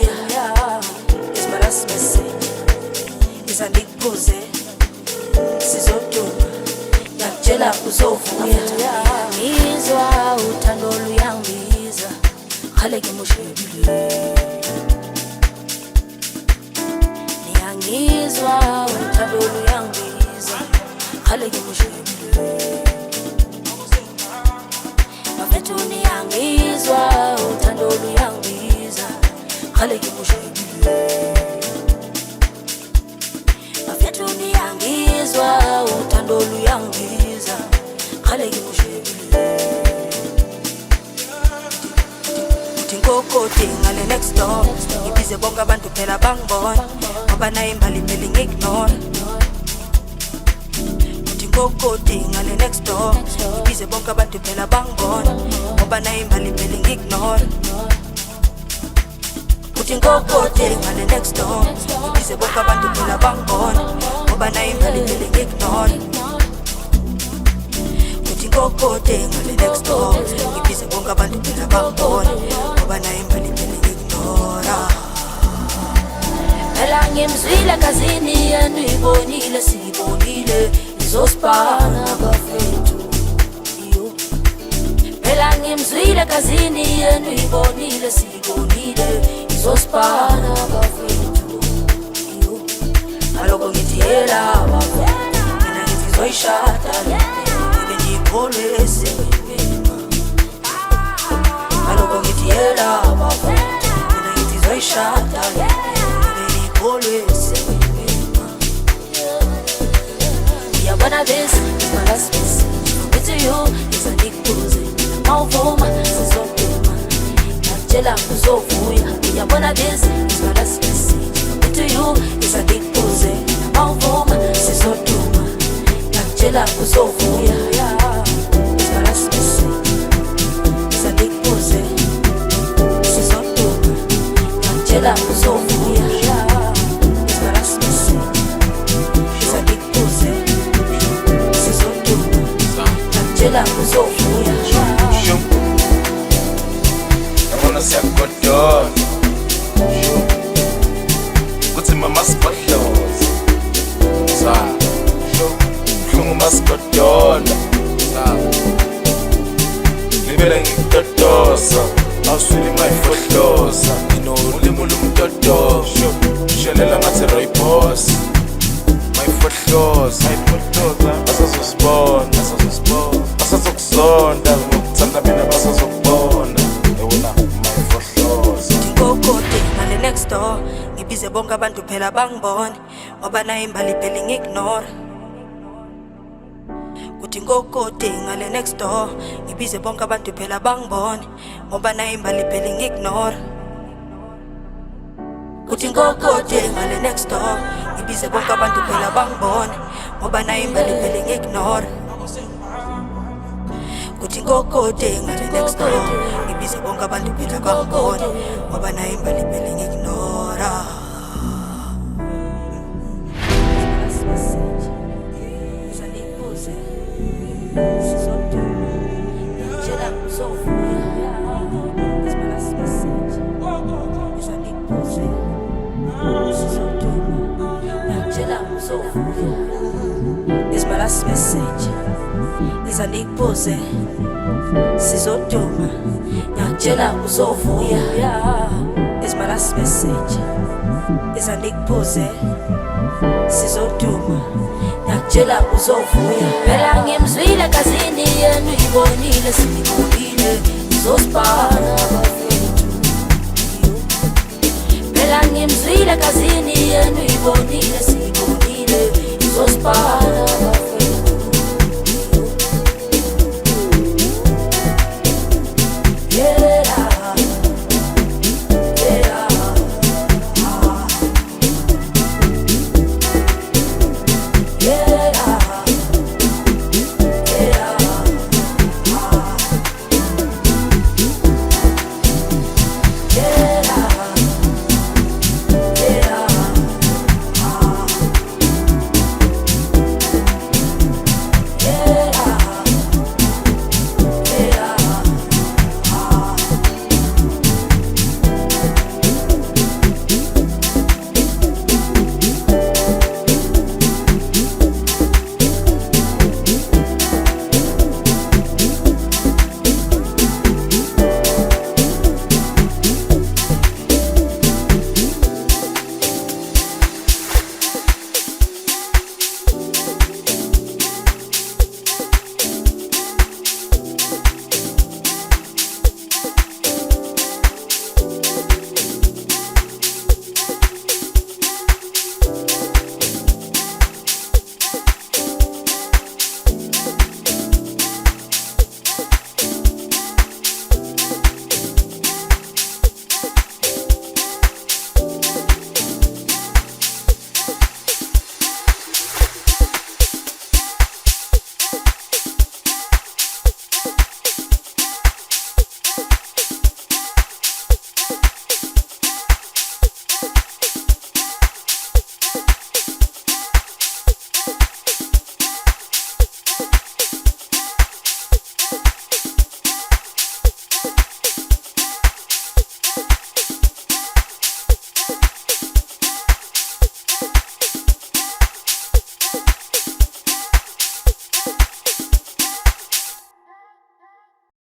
uzovuya. It's my last message. Izandikuze sizoduma yakutshela uzovuya. Ngizwa uthando luyangibiza khale ngimushebile. Ngizwa uthando luyangibiza khale ngimushebile. Bafethu niyangizwa uthando luyangibiza khale ngimushebile. Bafethu niyangizwa uthando luyangibiza khale ngimushebile. Uthi ngokode ngale next door ngibize bonke abantu phela bangibona ngoba nayo imali phela ngi-ignore. Uthi ngokode ngale next door ngibize bonke abantu phela bangibona ngoba nayo imali phela ngi-ignore. Uthi ngokode ngale next door ngibize bonke abantu phela bangibona ngoba nayo imali phela ngi-ignore. Uthi ngokode ngale next door ngibize bonke abantu phela bangibona ngoba nayo imali phela ngi-ignore. Phela ngimzwile kazini yenu ibonile siyibonile izosipana bafethu. Phela ngimzwile kazini yenu ibonile siyibonile izosipana bafethu. Aloko ngithi yela bafethu mina ngithi zoyishada ngibe ngiyikholwe esimeni. Aloko ngithi yela bafethu mina ngithi zoyishada always yabona this is my last message. With you is a nikuze mawuvuma sizoduma yakutshela uzovuya. Yabona this is my last message. With you is a nikuze mawuvuma sizoduma yakutshela uzovuya. It's my last message. Is a nikuze sizoduma yakutshela uzovuya. Yabona siyakugodola kuthi mama sigodloza buhlungu masigodola libele ngikudodosa awuswili mayifohloza nginolimi lumdodosho shelela ngathi royboss mayifohloza basazosibona basazokuzonda ngokuthanda mina basazokubona yewona mayifohloza. Ngokode ngale next door ngibize bonke abantu phela bangibone ngoba nayo imali phela ngi-ignore. Kuthi ngokode ngale next door ngibize bonke abantu phela bangibone ngoba nayo imali phela ngi-ignore. Kuthi ngokode ngale next door ngibize bonke abantu phela bangibone ngoba nayo imali phela ngi-ignore. Kuthi ngokode ngale next door ngibize bonke abantu phela bangibone ngoba nayo imali phela ngi-ignore. It's my last message. Izandikuze sizoduma yakutshela uzovuya. It's my last message. Izandikuze sizoduma yakutshela uzovuya. Phela ngimzwile kazini yenu ibonile siyibonile izosipana bafethu. Phela ngimzwile kazini yenu ibonile siyibonile izosipana.